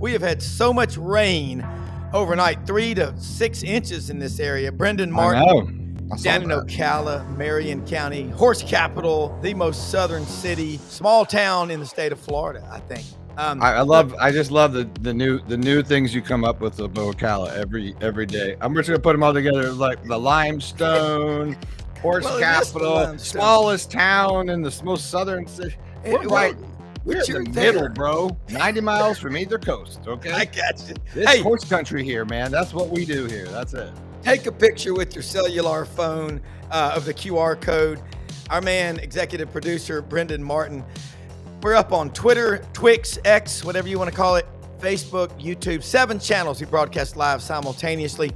We have had so much rain overnight, 3 to 6 inches in this area. Brendan Martin, down in Ocala, Marion County, horse capital, the most southern city, small town in the state of Florida, I think. I just love the new things you come up with about Ocala every day. I'm just gonna put them all together, like the limestone, horse capital, smallest town in the most southern city. We're in the middle, bro. 90 miles from either coast. Okay, I got you. This horse country here, man. That's what we do here. That's it. Take a picture with your cellular phone of the QR code. Our man, executive producer Brendan Martin. We're up on Twitter, Twix, X, whatever you want to call it, Facebook, YouTube, 7 channels we broadcast live simultaneously.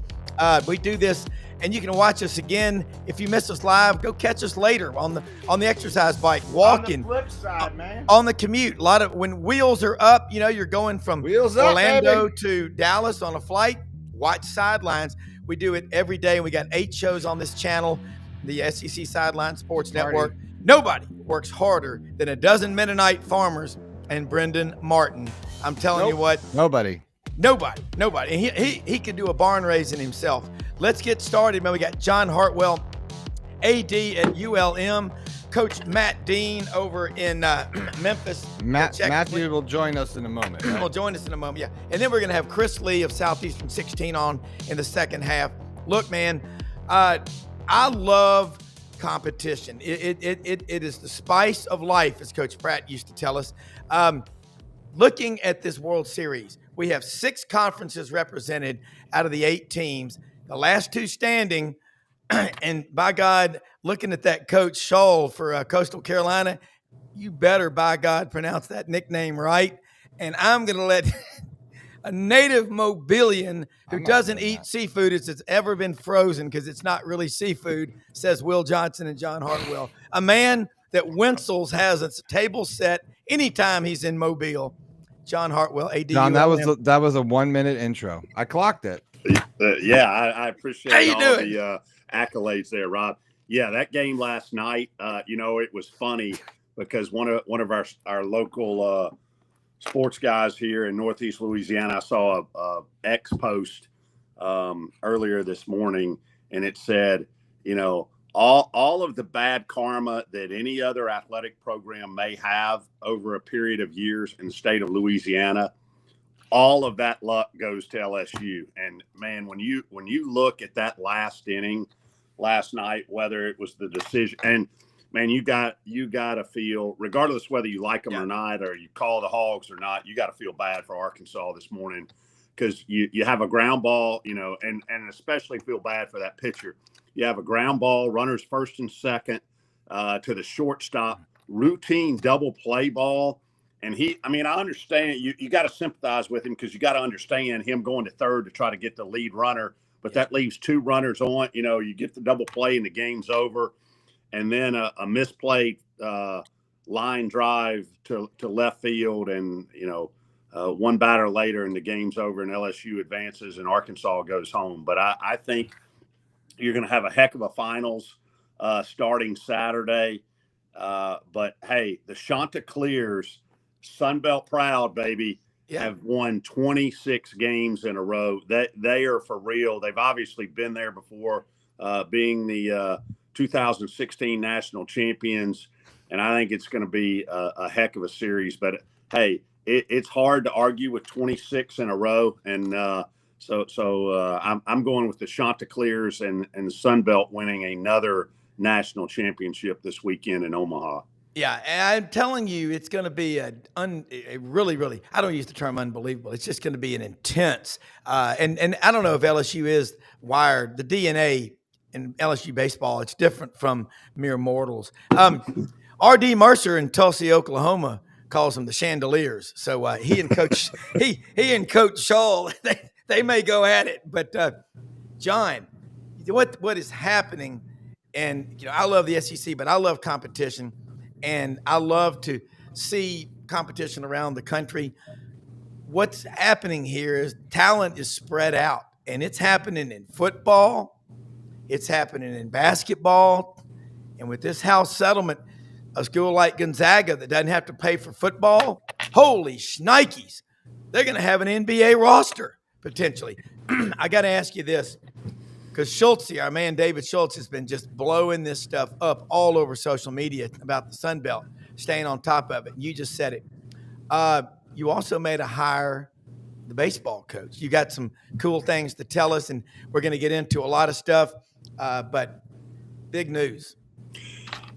We do this, and you can watch us again. If you miss us live, go catch us later on the exercise bike, walking. On the flip side, man. On the commute. A lot of when wheels are up, you're going from Orlando to Dallas on a flight. Watch Sidelines. We do it every day, and we got 8 shows on this channel, the SEC Sideline Sports Network. Nobody works harder than a dozen Mennonite farmers and Brendan Martin. I'm telling you what. Nobody. And he could do a barn raising himself. Let's get started, man. We got John Hartwell, AD at ULM, Coach Matt Dean over in Memphis. Matthew will join us in a moment. Right? Will join us in a moment, yeah. And then we're going to have Chris Lee of Southeastern 16 on in the second half. Look, man, I love competition. It is the spice of life, as Coach Pratt used to tell us. Looking at this World Series, we have 6 conferences represented out of the 8 teams. The last 2 standing, and by God, looking at that Coach Scholl for Coastal Carolina, you better, by God, pronounce that nickname right. And I'm going to let a native Mobilian who doesn't eat seafood as it's ever been frozen because it's not really seafood, says Will Johnson and John Hartwell. A man that Wenzel's has a table set anytime he's in Mobile. John Hartwell, AD. John, that was a 1-minute intro. I clocked it. I appreciate the accolades there, Rob. Yeah, that game last night, it was funny because one of our local sports guys here in Northeast Louisiana, I saw a X post earlier this morning, and it said, all of the bad karma that any other athletic program may have over a period of years in the state of Louisiana, all of that luck goes to LSU. And man, when you look at that last inning last night, whether it was the decision, and man, you got to feel, regardless whether you like them or not, or you call the Hogs or not, you got to feel bad for Arkansas this morning because you have a ground ball, and especially feel bad for that pitcher. You have a ground ball, runners first and second to the shortstop, routine double play ball. And I understand you got to sympathize with him because you got to understand him going to third to try to get the lead runner. But that leaves 2 runners on. You get the double play and the game's over. And then a misplayed line drive to left field, and one batter later, and the game's over, and LSU advances, and Arkansas goes home. But I think you're going to have a heck of a finals starting Saturday. But hey, the Chanticleers, Sunbelt proud, baby, have won 26 games in a row. They are for real. They've obviously been there before, being the 2016 national champions, and I think it's going to be a heck of a series. But hey, it's hard to argue with 26 in a row, and so I'm going with the Chanticleers and the Sunbelt winning another national championship this weekend in Omaha. Yeah, and I'm telling you, it's going to be a really, really, I don't use the term unbelievable. It's just going to be an intense, and I don't know if LSU is wired. The DNA in LSU baseball, it's different from mere mortals. R.D. Mercer in Tulsa, Oklahoma, calls them the Chandeliers. So he and Coach Scholl, they may go at it. But John, what is happening? And I love the SEC, but I love competition. And I love to see competition around the country. What's happening here is talent is spread out, and it's happening in football. It's happening in basketball. And with this house settlement, a school like Gonzaga that doesn't have to pay for football, holy shnikes. they're going to have an NBA roster potentially. I got to ask you this, because Schultz, our man David Schultz, has been just blowing this stuff up all over social media about the Sunbelt, staying on top of it. You just said it. You also made a hire, the baseball coach. You got some cool things to tell us, and we're going to get into a lot of stuff, but big news.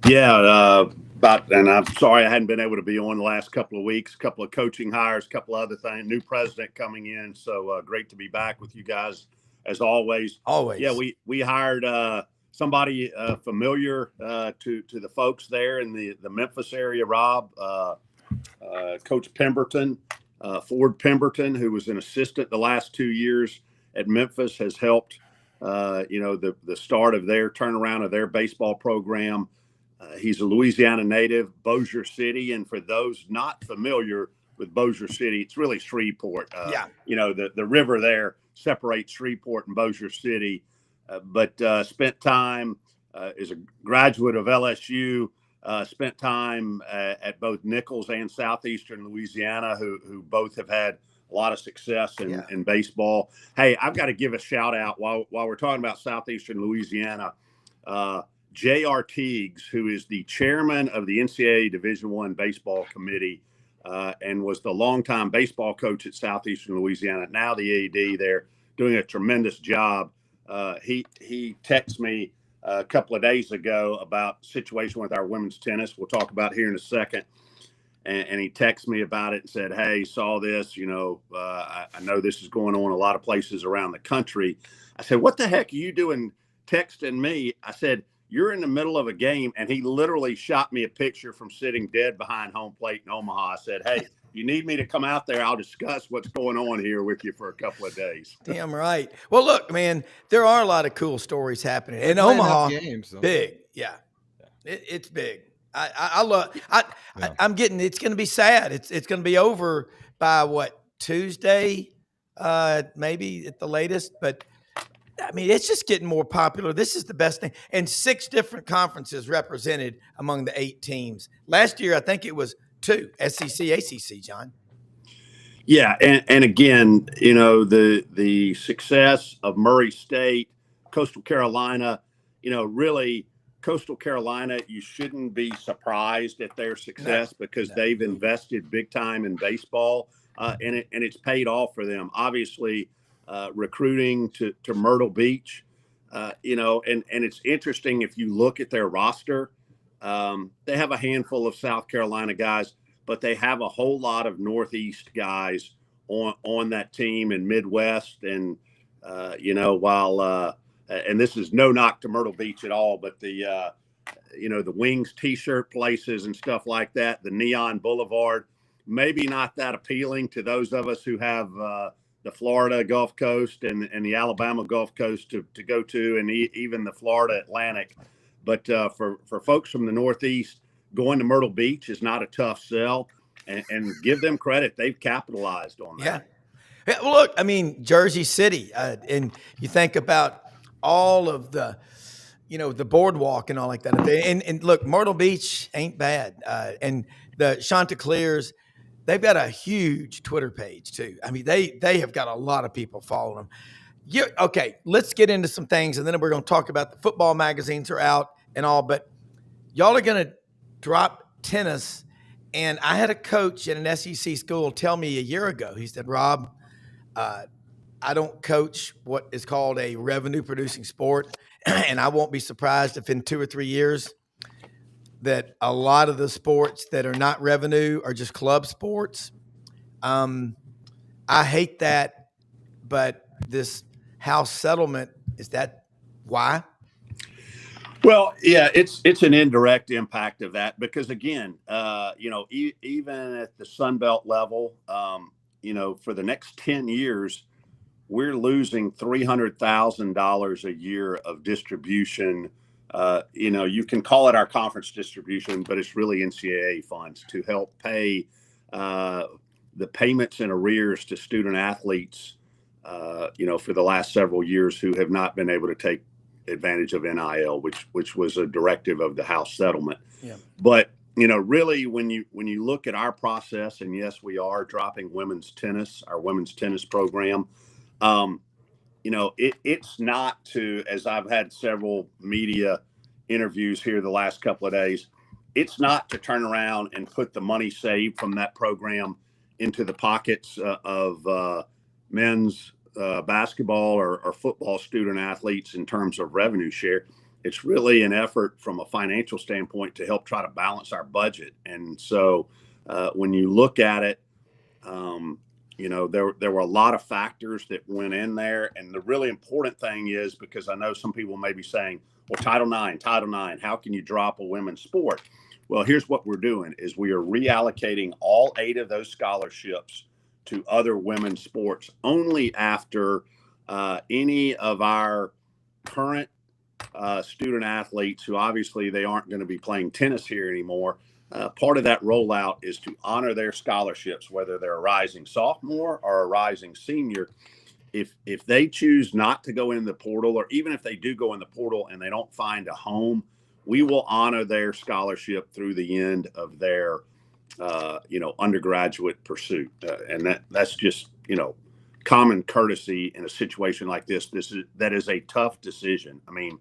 Yeah, and I'm sorry I hadn't been able to be on the last couple of weeks. A couple of coaching hires, a couple of other things. New president coming in, so great to be back with you guys as always. Always. Yeah, we hired somebody familiar to the folks there in the Memphis area. Rob, Coach Pemberton, Ford Pemberton, who was an assistant the last 2 years at Memphis, has helped the start of their turnaround of their baseball program. He's a Louisiana native, Bossier City. And for those not familiar with Bossier City, it's really Shreveport. The river there separates Shreveport and Bossier City, but spent time, is a graduate of LSU, spent time at both Nichols and Southeastern Louisiana, who both have had a lot of success in baseball. Hey, I've got to give a shout out while we're talking about Southeastern Louisiana. J.R. Teagues, who is the chairman of the NCAA Division I Baseball Committee and was the longtime baseball coach at Southeastern Louisiana, now the AD there, doing a tremendous job. He texted me a couple of days ago about situation with our women's tennis. We'll talk about here in a second. And he texted me about it and said, hey, saw this, I know this is going on a lot of places around the country. I said, what the heck are you doing texting me? I said, you're in the middle of a game. And he literally shot me a picture from sitting dead behind home plate in Omaha. I said, hey, you need me to come out there, I'll discuss what's going on here with you for a couple of days. Damn right. Well, look, man, there are a lot of cool stories happening in Omaha. Games, big. Yeah. It's big. I'm getting, it's going to be sad. It's going to be over by Tuesday, maybe at the latest, but I mean, it's just getting more popular. This is the best thing. And 6 different conferences represented among the 8 teams. Last year, I think it was 2, SEC, ACC, John. Yeah. And again, the success of Murray State, Coastal Carolina, really Coastal Carolina, you shouldn't be surprised at their success because they've invested big time in baseball and it's paid off for them. Obviously, recruiting to Myrtle Beach, and it's interesting if you look at their roster, they have a handful of South Carolina guys, but they have a whole lot of Northeast guys on that team and Midwest. And, while, and this is no knock to Myrtle Beach at all, but the Wings t-shirt places and stuff like that, the Neon Boulevard, maybe not that appealing to those of us who have, the Florida Gulf Coast and the Alabama Gulf Coast to go to, and even the Florida Atlantic. But for folks from the Northeast, going to Myrtle Beach is not a tough sell, and give them credit. They've capitalized on that. Yeah. Well, look, I mean, Jersey City, and you think about all of the, the boardwalk and all like that. And look, Myrtle Beach ain't bad. And the Chanticleers, they've got a huge Twitter page too. I mean, they have got a lot of people following them. Okay, let's get into some things, and then we're going to talk about the football magazines are out and all. But y'all are going to drop tennis, and I had a coach at an SEC school tell me a year ago. He said, "Rob, I don't coach what is called a revenue-producing sport, and I won't be surprised if in 2 or 3 years that a lot of the sports that are not revenue are just club sports." I hate that, but this house settlement, is that why? Well, yeah, it's an indirect impact of that because again, even at the Sunbelt level, for the next 10 years, we're losing $300,000 a year of distribution. You can call it our conference distribution, but it's really NCAA funds to help pay the payments and arrears to student athletes, for the last several years who have not been able to take advantage of NIL, which was a directive of the House settlement. Yeah. But really when you look at our process, and yes, we are dropping our women's tennis program. It's not to, as I've had several media interviews here the last couple of days, it's not to turn around and put the money saved from that program into the pockets of men's basketball or football student athletes in terms of revenue share. It's really an effort from a financial standpoint to help try to balance our budget. And so when you look at it, there were a lot of factors that went in there. And the really important thing is, because I know some people may be saying, well, Title IX, how can you drop a women's sport? Well, here's what we're doing is we are reallocating all 8 of those scholarships to other women's sports only after any of our current student athletes, who obviously they aren't going to be playing tennis here anymore. Part of that rollout is to honor their scholarships, whether they're a rising sophomore or a rising senior. If they choose not to go in the portal, or even if they do go in the portal and they don't find a home, we will honor their scholarship through the end of their undergraduate pursuit. And that's just common courtesy in a situation like this. That is a tough decision. I mean,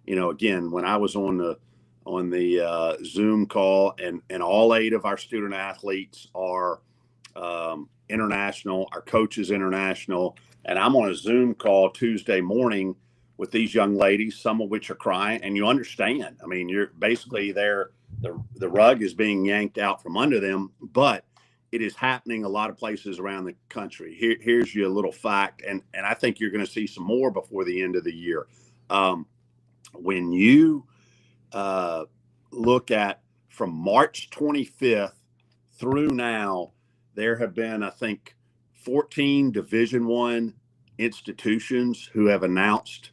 again, when I was on the Zoom call, and all 8 of our student athletes are international, our coach is international, and I'm on a Zoom call Tuesday morning with these young ladies, some of which are crying, and you understand. I mean, you're basically there. The rug is being yanked out from under them, but it is happening a lot of places around the country. Here's your little fact, and I think you're going to see some more before the end of the year. When you look at from March 25th through now, there have been, I think, 14 Division I institutions who have announced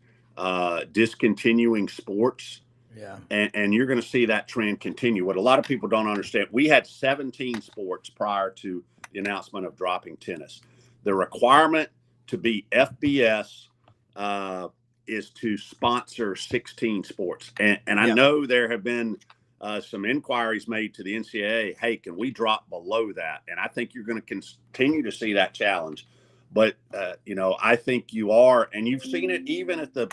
discontinuing sports. Yeah. And you're going to see that trend continue. What a lot of people don't understand, we had 17 sports prior to the announcement of dropping tennis. The requirement to be FBS is to sponsor 16 sports. And I know there have been some inquiries made to the NCAA. Hey, can we drop below that? And I think you're going to continue to see that challenge. But, I think you are, and you've seen it even at the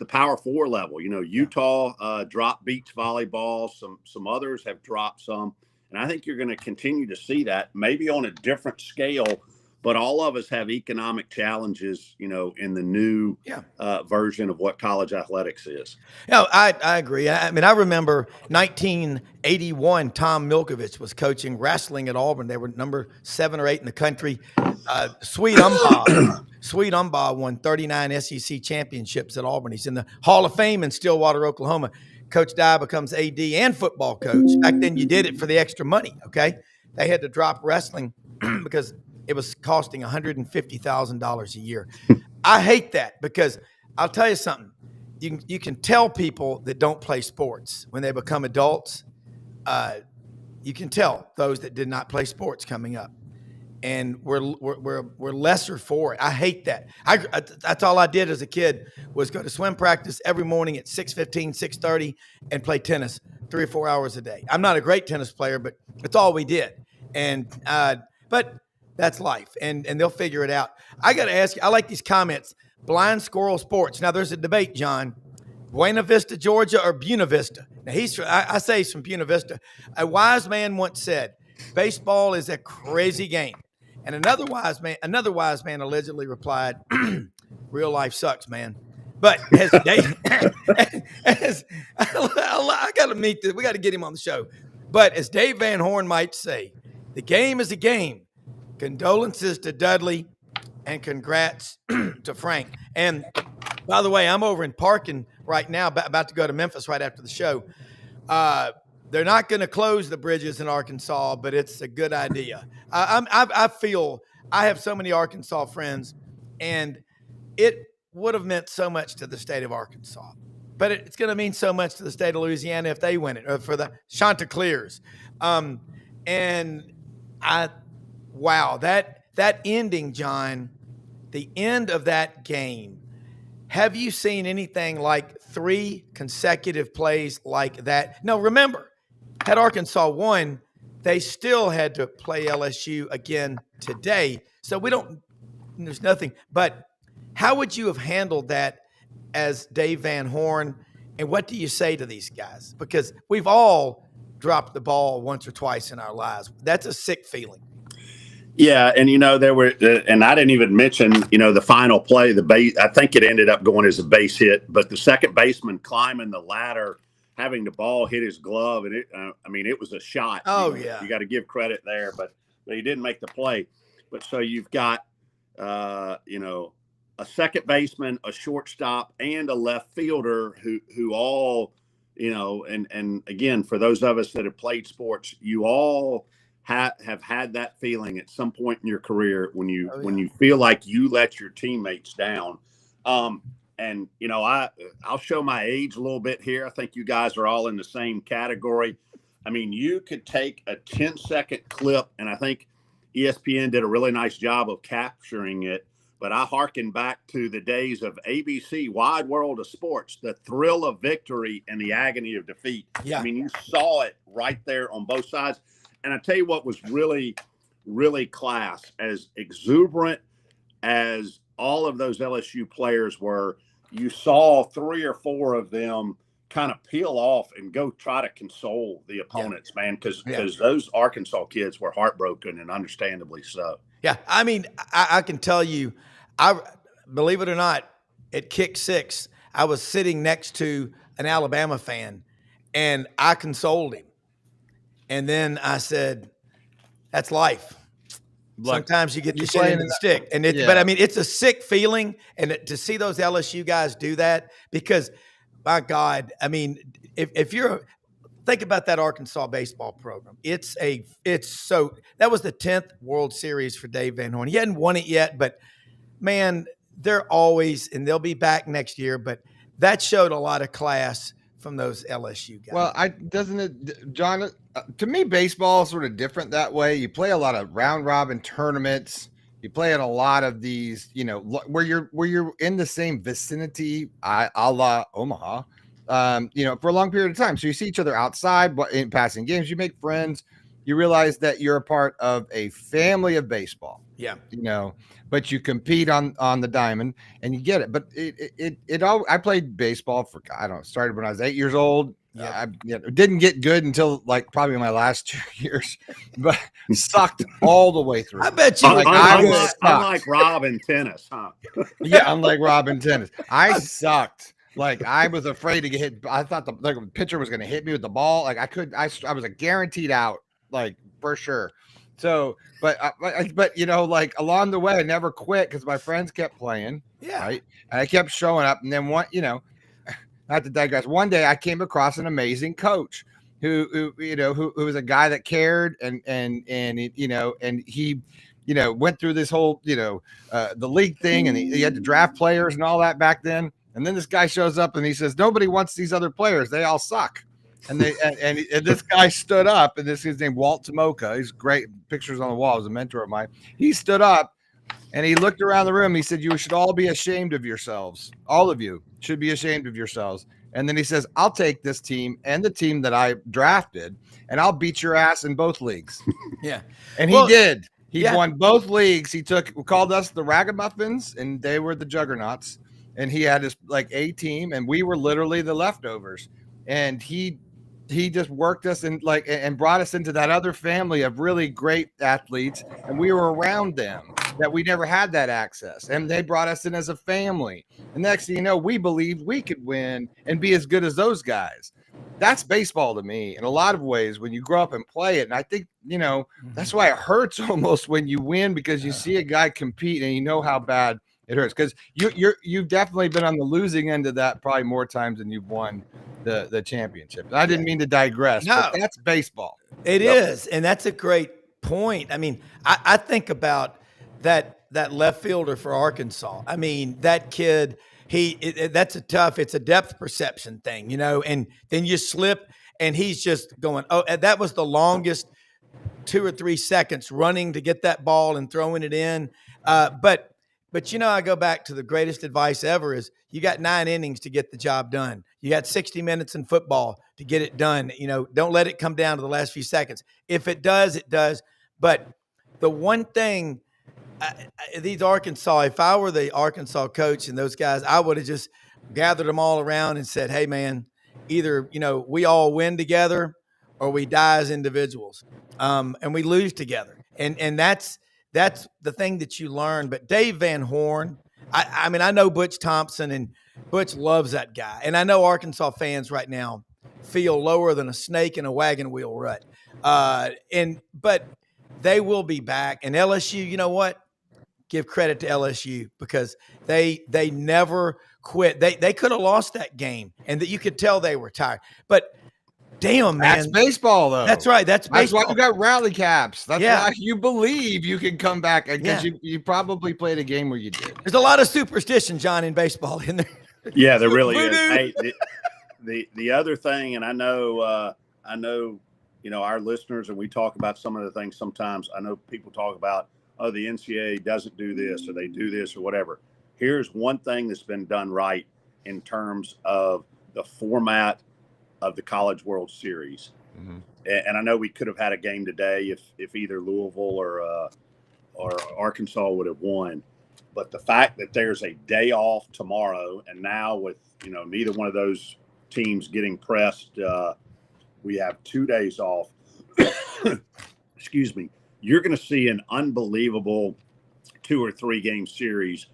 Power 4 level. Utah dropped beach volleyball. Some others have dropped some. And I think you're going to continue to see that, maybe on a different scale. But all of us have economic challenges, in the new version of what college athletics is. Yeah, I agree. I mean, I remember 1981, Tom Milkovich was coaching wrestling at Auburn. They were number 7 or 8 in the country. Sweet Umbaugh won 39 SEC championships at Auburn. He's in the Hall of Fame in Stillwater, Oklahoma. Coach Dye becomes AD and football coach. Back then, you did it for the extra money, okay? They had to drop wrestling because it was costing $150,000 a year. I hate that, because I'll tell you something. You can tell people that don't play sports when they become adults. You can tell those that did not play sports coming up, and we're lesser for it. I hate that. That's all I did as a kid was go to swim practice every morning at 6:15, 6:30, and play tennis 3 or 4 hours a day. I'm not a great tennis player, but it's all we did. And but that's life, and they'll figure it out. I got to ask you, I like these comments. Blind Squirrel Sports. Now, there's a debate, John. Buena Vista, Georgia, or Buena Vista? Now, I say he's from Buena Vista. A wise man once said, baseball is a crazy game. And another wise man allegedly replied, real life sucks, man. But as Dave, I got to meet this. We got to get him on the show. But as Dave Van Horn might say, the game is a game. Condolences to Dudley and congrats to Frank. And by the way, I'm over in Parkin right now, about to go to Memphis right after the show. They're not going to close the bridges in Arkansas, but it's a good idea. I feel I have so many Arkansas friends, and it would have meant so much to the state of Arkansas. But it's going to mean so much to the state of Louisiana if they win it, or for the Chanticleers. Wow, that ending, John, the end of that game. Have you seen anything like 3 consecutive plays like that? No, remember, had Arkansas won, they still had to play LSU again today. So there's nothing. But how would you have handled that as Dave Van Horn? And what do you say to these guys? Because we've all dropped the ball once or twice in our lives. That's a sick feeling. Yeah, and there were, and I didn't even mention, the final play, the base. I think it ended up going as a base hit, but the second baseman climbing the ladder, having the ball hit his glove, and it was a shot. Oh yeah, you got to give credit there, but he didn't make the play. But so you've got, a second baseman, a shortstop, and a left fielder who all, and again, for those of us that have played sports, you all have had that feeling at some point in your career when you feel like you let your teammates down. And I'll show my age a little bit here. I think you guys are all in the same category. I mean, you could take a 10-second clip, and I think ESPN did a really nice job of capturing it. But I hearken back to the days of ABC, Wide World of Sports, the thrill of victory and the agony of defeat. Yeah. I mean, you saw it right there on both sides. And I tell you what was really, really class, as exuberant as all of those LSU players were, you saw 3 or 4 of them kind of peel off and go try to console the opponents, man, because those Arkansas kids were heartbroken, and understandably so. Yeah, I mean, I can tell you, I believe it or not, at kick 6, I was sitting next to an Alabama fan, and I consoled him. And then I said, that's life. Sometimes you get the shit in the stick. And But I mean, it's a sick feeling. And to see those LSU guys do that, because my God, I mean, if you're think about that Arkansas baseball program, that was the 10th World Series for Dave Van Horn. He hadn't won it yet, but man, they're always, and they'll be back next year, but that showed a lot of class from those LSU guys. Well, John, to me, baseball is sort of different that way. You play a lot of round robin tournaments. You play in a lot of these, where you're in the same vicinity, a la Omaha, for a long period of time. So you see each other outside, in passing games, you make friends. You realize that you're a part of a family of baseball. Yeah. But you compete on the diamond, and you get it. But I played baseball started when I was 8 years old. Yeah. I didn't get good until probably my last 2 years, but sucked all the way through. I bet you. Unlike Rob in tennis, huh? Yeah, unlike Rob in tennis. I sucked. I was afraid to get hit. I thought the pitcher was going to hit me with the ball. I was a guaranteed out, for sure. So, but along the way, I never quit because my friends kept playing. Yeah. Right. And I kept showing up. And then not to digress, one day I came across an amazing coach who was a guy that cared and he went through this whole, the league thing, and he had to draft players and all that back then. And then this guy shows up and he says, nobody wants these other players. They all suck. And this guy stood up, and his name Walt Tomoka. He's great. Pictures on the wall. He's a mentor of mine. He stood up and he looked around the room. He said, you should all be ashamed of yourselves. All of you should be ashamed of yourselves. And then he says, I'll take this team and the team that I drafted, and I'll beat your ass in both leagues. Yeah. And he did. He won both leagues. He called us the Ragamuffins, and they were the Juggernauts. And he had his A team, and we were literally the leftovers. And he just worked us and brought us into that other family of really great athletes, and we were around them that we never had that access, and they brought us in as a family. And next thing you know, we believed we could win and be as good as those guys. That's baseball to me in a lot of ways when you grow up and play it. And I think, that's why it hurts almost when you win, because you see a guy compete and you know how bad it hurts, because you've definitely been on the losing end of that probably more times than you've won the championship. I didn't mean to digress, but that's baseball. It is, and that's a great point. I mean, I think about that left fielder for Arkansas. I mean, that kid, it's a depth perception thing, and then you slip and he's just going, that was the longest 2 or 3 seconds running to get that ball and throwing it in. But But, I go back to the greatest advice ever is you got 9 innings to get the job done. You got 60 minutes in football to get it done. Don't let it come down to the last few seconds. If it does, it does. But the one thing, these Arkansas, if I were the Arkansas coach and those guys, I would have just gathered them all around and said, hey, man, either, we all win together or we die as individuals, and we lose together. And that's the thing that you learn. But Dave Van Horn, I know Butch Thompson, and Butch loves that guy. And I know Arkansas fans right now feel lower than a snake in a wagon wheel rut. But they will be back. And LSU, you know what? Give credit to LSU because they never quit. They could have lost that game, and that you could tell they were tired. But damn, man, that's baseball, though. That's right. That's baseball. Why you got rally caps. That's why you believe you can come back, because you probably played a game where you did. There's a lot of superstition, John, in baseball in there. Yeah, there really is. Hey, the other thing, and I know, our listeners, and we talk about some of the things sometimes. I know people talk about, oh, the NCAA doesn't do this or they do this or whatever. Here's one thing that's been done right in terms of the format of the College World Series. Mm-hmm. And I know we could have had a game today if either Louisville or Arkansas would have won. But the fact that there's a day off tomorrow, and now with, neither one of those teams getting pressed, we have 2 days off. Excuse me. You're going to see an unbelievable 2 or 3 game series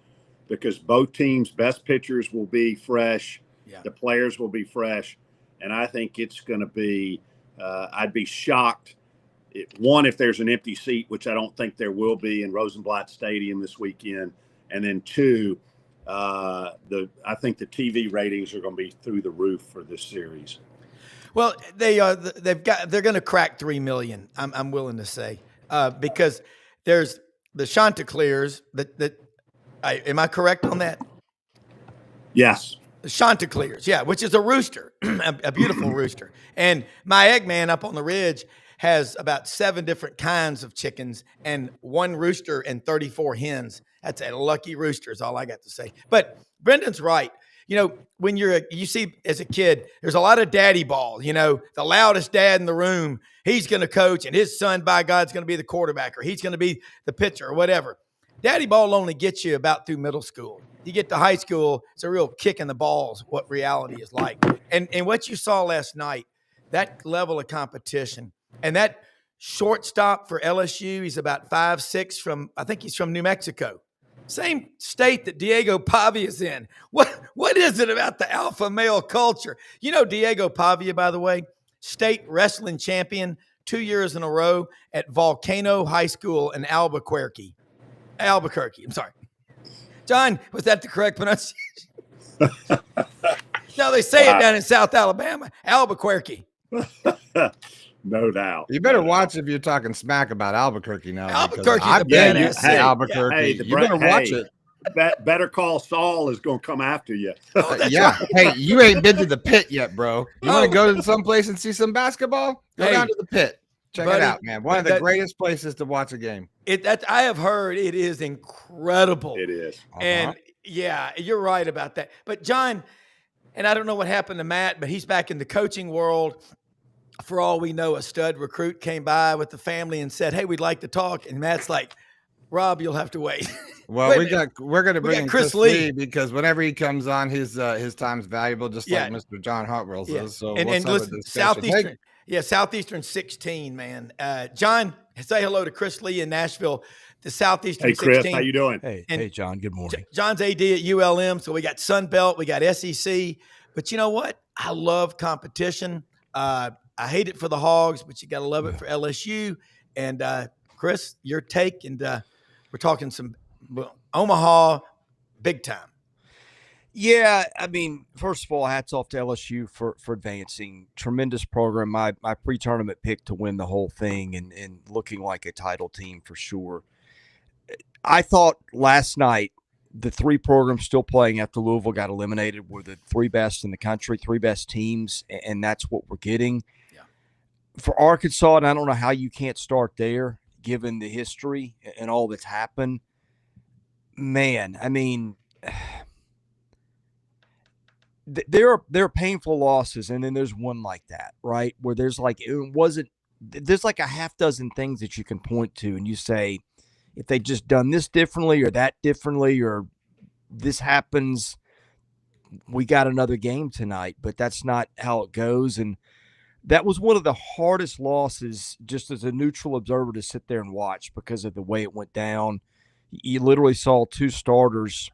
because both teams' best pitchers will be fresh. Yeah. The players will be fresh. And I think it's going to be, I'd be shocked. If there's an empty seat, which I don't think there will be in Rosenblatt Stadium this weekend. And then 2, I think the TV ratings are going to be through the roof for this series. Well, they're going to crack 3 million. I'm willing to say. Because there's the Chanticleers am I correct on that? Yes. The Chanticleers, yeah, which is a rooster, a beautiful rooster. And my Eggman up on the ridge has about 7 different kinds of chickens and 1 rooster and 34 hens. That's a lucky rooster is all I got to say. But Brendan's right. When you see as a kid, there's a lot of daddy ball, the loudest dad in the room, he's going to coach and his son, by God, is going to be the quarterback or he's going to be the pitcher or whatever. Daddy ball only gets you about through middle school. You get to high school, it's a real kick in the balls, what reality is like. And what you saw last night, that level of competition and that shortstop for LSU, he's about 5'6" I think he's from New Mexico. Same state that Diego Pavia is in. What is it about the alpha male culture? Diego Pavia, by the way, state wrestling champion 2 years in a row at Volcano High School in Albuquerque. I'm sorry. John, was that the correct pronunciation? No, they say it down in South Alabama, Albuquerque. No doubt. You better watch if you're talking smack about Albuquerque now. Albuquerque's a badass. Hey, Albuquerque. Hey, you better watch it. Better Call Saul is going to come after you. Yeah. Right. Hey, you ain't been to the pit yet, bro. You want to go to some place and see some basketball? Go down to the pit. Check it out, man. One of the greatest places to watch a game. I have heard it is incredible. It is. And yeah, you're right about that. But John, and I don't know what happened to Matt, but he's back in the coaching world. For all we know, a stud recruit came by with the family and said, hey, we'd like to talk. And Matt's like, Rob, you'll have to wait. Well, we're going to bring in Chris Lee because whenever he comes on, his time's valuable, just like Mr. John Hartwell's is. So and listen, Southeastern. Yeah, Southeastern 16, man. John, say hello to Chris Lee in Nashville. The Southeastern 16. Hey, Chris, how you doing? Hey, John. Good morning. John's AD at ULM, so we got Sunbelt, we got SEC. But you know what? I love competition. I hate it for the Hogs, but you got to love it for LSU. And Chris, your take, and we're talking some Omaha big time. Yeah, I mean, first of all, hats off to LSU for advancing. Tremendous program. My pre-tournament pick to win the whole thing and looking like a title team for sure. I thought last night the 3 programs still playing after Louisville got eliminated were the 3 best in the country, 3 best teams, and that's what we're getting. Yeah. For Arkansas, and I don't know how you can't start there given the history and all that's happened. Man, I mean, there are painful losses, and then there's one like that, right? Where there's like there's like a half dozen things that you can point to, and you say, if they just done this differently or that differently, or this happens, we got another game tonight. But that's not how it goes, and that was one of the hardest losses, just as a neutral observer, to sit there and watch because of the way it went down. You literally saw two starters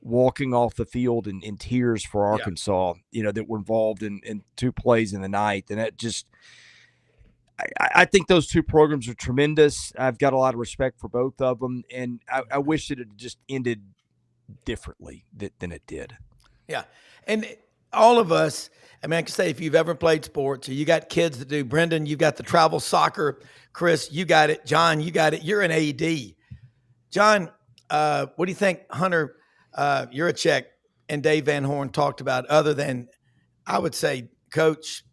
walking off the field in tears for Arkansas, that were involved in two plays in the ninth. And it just, I think those two programs are tremendous. I've got a lot of respect for both of them. And I wish it had just ended differently than it did. Yeah. And all of us, I mean, I can say if you've ever played sports or you got kids that do, Brendan, you got the travel soccer. Chris, you got it. John, you got it. You're an AD. John, what do you think, Hunter, Yurachek and Dave Van Horn talked about, other than, I would say, Coach,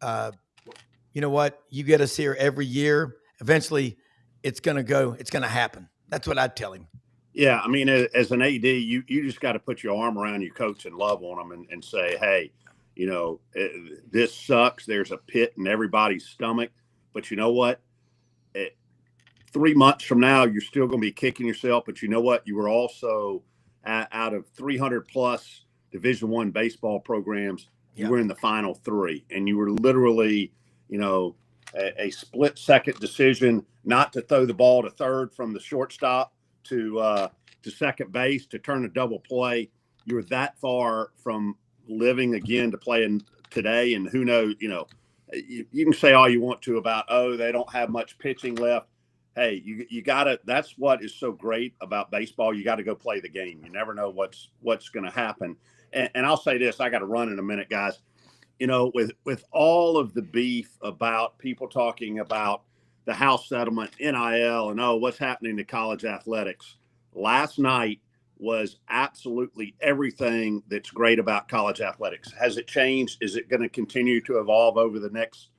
you know what? You get us here every year. Eventually, it's going to happen. That's what I'd tell him. Yeah, I mean, as an AD, you just got to put your arm around your coach and love on them and say, hey, this sucks. There's a pit in everybody's stomach. But you know what? 3 months from now, you're still going to be kicking yourself. But you know what? You were also out of 300 plus Division I baseball programs, you were in the final three, and you were literally, a split second decision not to throw the ball to third from the shortstop to second base to turn a double play. You were that far from living again to playing today. And who knows, you can say all you want to about, they don't have much pitching left. Hey, you gotta, that's what is so great about baseball. You got to go play the game. You never know what's going to happen. And I'll say this, I got to run in a minute, guys. With all of the beef about people talking about the House settlement, NIL, and what's happening to college athletics, last night was absolutely everything that's great about college athletics. Has it changed? Is it going to continue to evolve over the next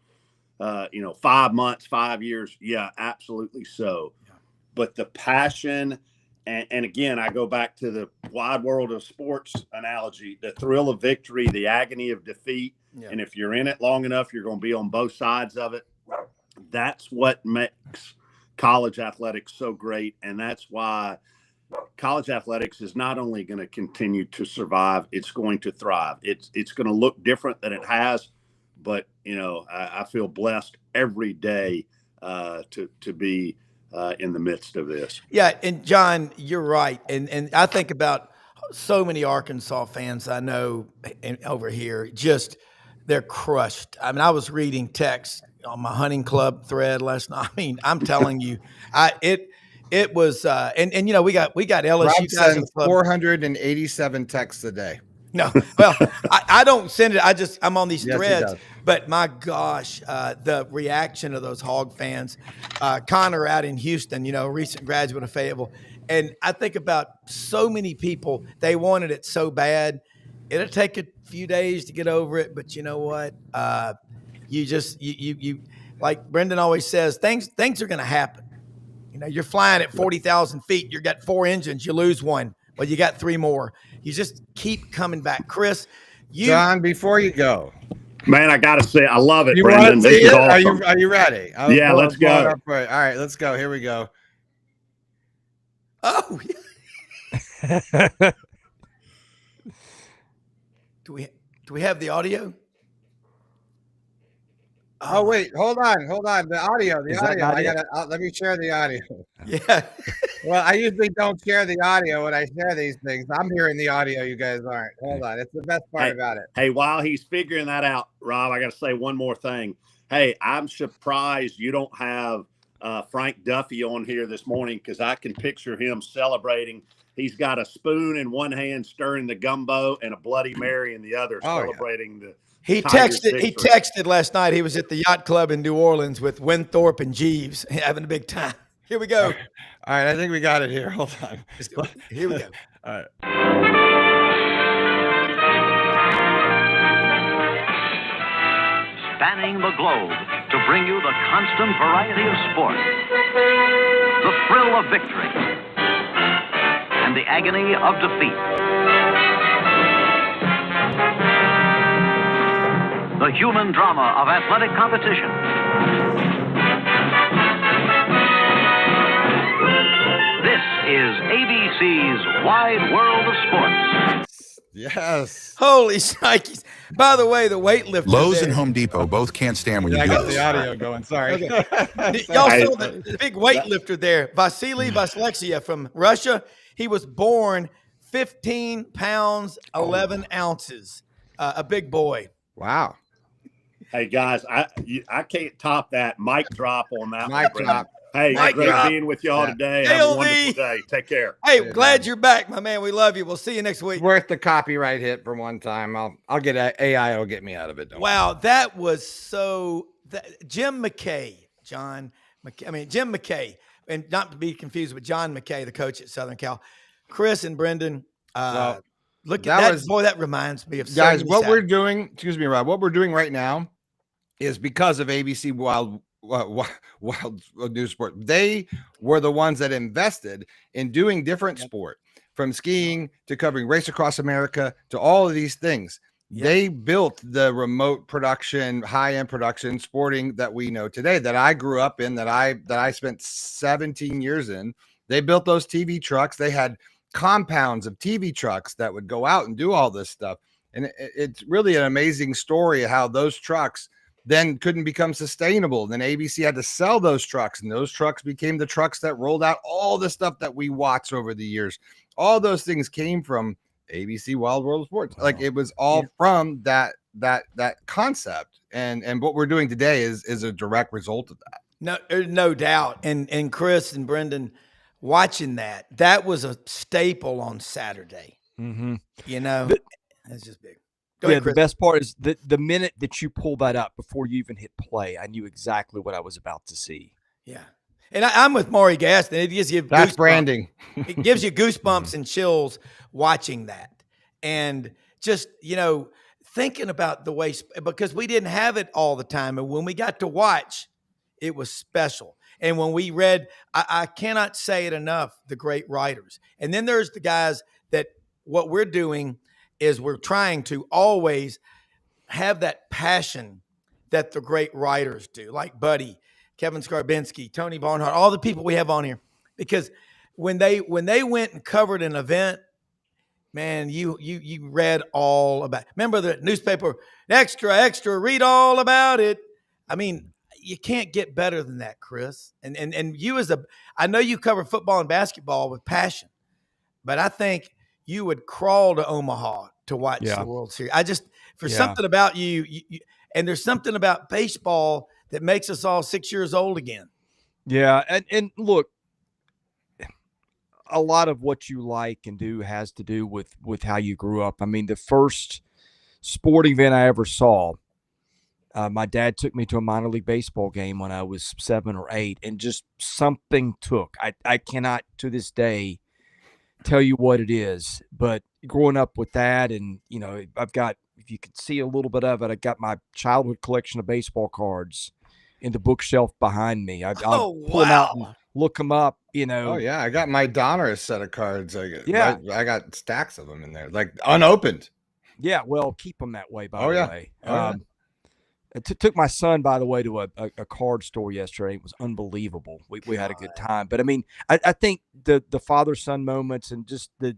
5 months, 5 years? Yeah, absolutely so. Yeah. But the passion, and again, I go back to the wide world of sports analogy, the thrill of victory, the agony of defeat. Yeah. And if you're in it long enough, you're going to be on both sides of it. That's what makes college athletics so great. And that's why college athletics is not only going to continue to survive, it's going to thrive. It's going to look different than it has. But, I feel blessed every day to be in the midst of this. Yeah. And John, you're right. And I think about so many Arkansas fans I know over here, just they're crushed. I mean, I was reading texts on my hunting club thread last night. I mean, I'm telling you, it was, we got LSU Rob guys sends 487 texts a day. No, well, I don't send it. I'm on these threads. He does. But my gosh, the reaction of those Hog fans. Connor out in Houston, recent graduate of Fayetteville. And I think about so many people, they wanted it so bad. It'll take a few days to get over it. But you know what? You like Brendan always says, things are going to happen. You're flying at 40,000 feet. You got 4 engines. You lose one. Well, you got 3 more. You just keep coming back. Chris, John, before you go. Man, I got to say, I love it, You Brendan. want to see it? Awesome. Are you ready? Yeah, let's go. All right, let's go. Here we go. Oh. Do we have the audio? Oh wait, hold on. The audio. Let me share the audio. Yeah. Well, I usually don't share the audio when I share these things. I'm hearing the audio. You guys aren't. Hold on. It's the best part about it. Hey, while he's figuring that out, Rob, I got to say one more thing. Hey, I'm surprised you don't have Frank Duffy on here this morning, because I can picture him celebrating. He's got a spoon in one hand, stirring the gumbo, and a Bloody Mary in the other, celebrating the. He texted last night. He was at the yacht club in New Orleans with Winthorpe and Jeeves, having a big time. Here we go. All right, I think we got it here. Hold on. Here we go. All right. Spanning the globe to bring you the constant variety of sport, the thrill of victory, and the agony of defeat. The human drama of athletic competition. This is ABC's Wide World of Sports. Yes. Holy shnikes. By the way, the weightlifter Lowe's there, and Home Depot both can't stand when Yeah, I you do got this. the audio going. Sorry. Okay. Y'all saw the big weightlifter there, Vasily Vasilevsky from Russia. He was born 15 pounds, 11 ounces. A big boy. Wow. Hey guys, I can't top that mic drop on that Mic one. drop. Hey, Mic great drop. being with y'all Yeah. today. Have a KLV. wonderful day. Take care. Hey, Yeah, glad man. you're back, my man. We love you. We'll see you next week. Worth the copyright hit for one time. I'll get AI. Will get me out of it. Don't Wow, that was so. Jim McKay, Jim McKay, and not to be confused with John McKay, the coach at Southern Cal. Chris and Brendan, Well, look that at that. was- Boy, that reminds me of so guys, many what we're Saturdays. doing, excuse me, Rob, what we're doing right now is because of ABC Wild News Sport. They were the ones that invested in doing different sport, from skiing to covering Race Across America to all of these things. Yep. They built the remote production, high-end production sporting that we know today, that I grew up in, that I spent 17 years in. They built those TV trucks. They had compounds of TV trucks that would go out and do all this stuff. And it's really an amazing story of how those trucks then couldn't become sustainable. Then ABC had to sell those trucks, and those trucks became the trucks that rolled out all the stuff that we watch over the years. All those things came from ABC Wild World of Sports. Wow. Like, it was all from that concept. And what we're doing today is a direct result of that. No doubt. And Chris and Brendan, watching that was a staple on Saturday. Mm-hmm. You know, that's just big. Go Yeah, ahead, the Chris. best part is the minute that you pull that up before you even hit play, I knew exactly what I was about to see. Yeah. And I'm with Maury Gaston. It gives you That's goosebumps. branding. It gives you goosebumps and chills watching that. And just, thinking about the way, because we didn't have it all the time. And when we got to watch, it was special. And when we read, I cannot say it enough, the great writers. And then there's the guys that what we're doing is we're trying to always have that passion that the great writers do, like Buddy, Kevin Skarbinski, Tony Barnhart, all the people we have on here. Because when they went and covered an event, man, you read all about. Remember the newspaper, extra, read all about it. I mean, you can't get better than that, Chris. And you I know you cover football and basketball with passion, but I think you would crawl to Omaha to watch the World Series. Something about you, and there's something about baseball that makes us all 6 years old again. Yeah, and look, a lot of what you like and do has to do with how you grew up. I mean, the first sporting event I ever saw, my dad took me to a minor league baseball game when I was 7 or 8, and just something took. I cannot to this day tell you what it is, but growing up with that, and I've got, if you could see a little bit of it, I got my childhood collection of baseball cards in the bookshelf behind me. I'll pull them out and look them up. Oh yeah, I got my Donruss set of cards. I got stacks of them in there, like unopened. Yeah, well, keep them that way. By the way, yeah. It took my son, by the way, to a card store yesterday. It was unbelievable. We had a good time. But I mean, I think the father-son moments and just the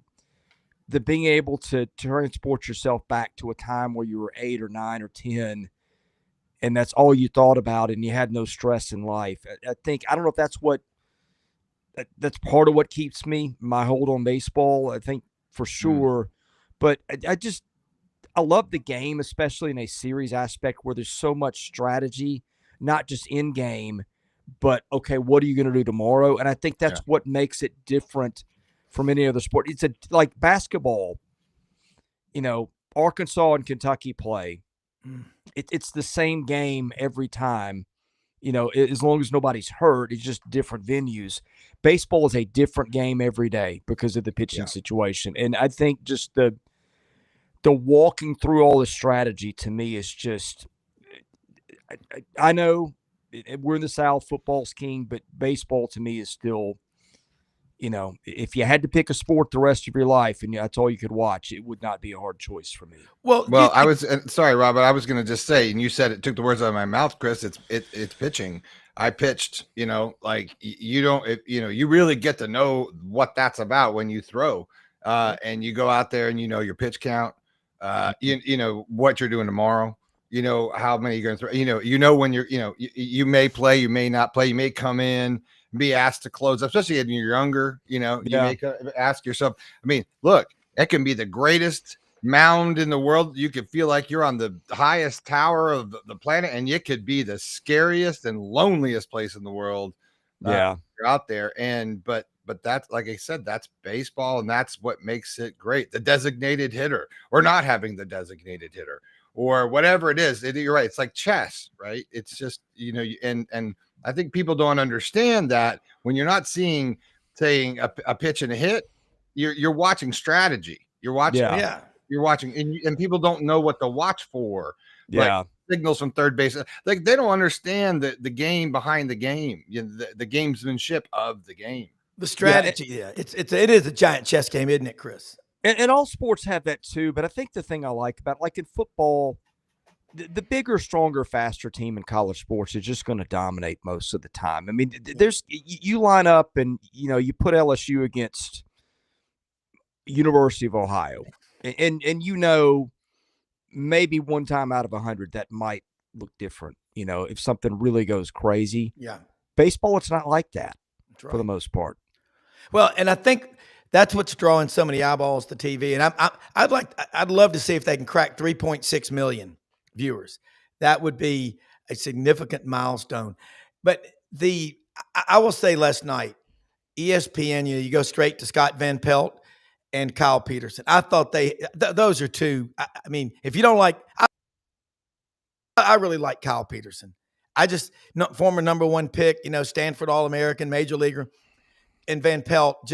being able to transport yourself back to a time where you were 8 or 9 or 10, and that's all you thought about, and you had no stress in life. I think, I don't know if that's part of what keeps my hold on baseball. I think for sure, but I love the game, especially in a series aspect where there's so much strategy, not just in game, but okay, what are you going to do tomorrow? And I think that's what makes it different from any other sport. It's like basketball, Arkansas and Kentucky play. It's the same game every time, as long as nobody's hurt. It's just different venues. Baseball is a different game every day because of the pitching situation. And I think just the walking through all the strategy to me is just, I know we're in the South, football's king, but baseball to me is still, if you had to pick a sport the rest of your life and that's all you could watch, it would not be a hard choice for me. Well, I was sorry, Rob, but I was going to just say, and you said it, took the words out of my mouth, Chris. It's pitching. I pitched, like you don't, you really get to know what that's about when you throw, and you go out there and your pitch count, you know what you're doing tomorrow. How many you're going to throw. When you're, you may play, you may not play, you may come in, be asked to close, especially when you're younger. You may ask yourself. I mean, look, it can be the greatest mound in the world. You could feel like you're on the highest tower of the planet, and it could be the scariest and loneliest place in the world. You're out there, but that's, like I said, that's baseball, and that's what makes it great. The designated hitter, or not having the designated hitter, or whatever it is. You're right. It's like chess, right? It's just and I think people don't understand that when you're not saying a pitch and a hit, you're watching strategy. You're watching, you're watching, and people don't know what to watch for. Like signals from third base, like they don't understand the game behind the game, the gamesmanship of the game, the strategy. It is a giant chess game, isn't it, Chris? And all sports have that too. But I think the thing I like about, like in football, the bigger, stronger, faster team in college sports is just going to dominate most of the time. I mean, you line up and, you put LSU against University of Ohio and maybe one time out of 100 that might look different, if something really goes crazy. Yeah. Baseball, it's not like that for the most part. Well, and I think that's what's drawing so many eyeballs to TV. And I'd love to see if they can crack 3.6 million viewers. That would be a significant milestone. But I will say last night, ESPN, you go straight to Scott Van Pelt and Kyle Peterson. I thought those are two. I mean, if you don't like, I really like Kyle Peterson. Former number one pick, Stanford All-American, major leaguer, and Van Pelt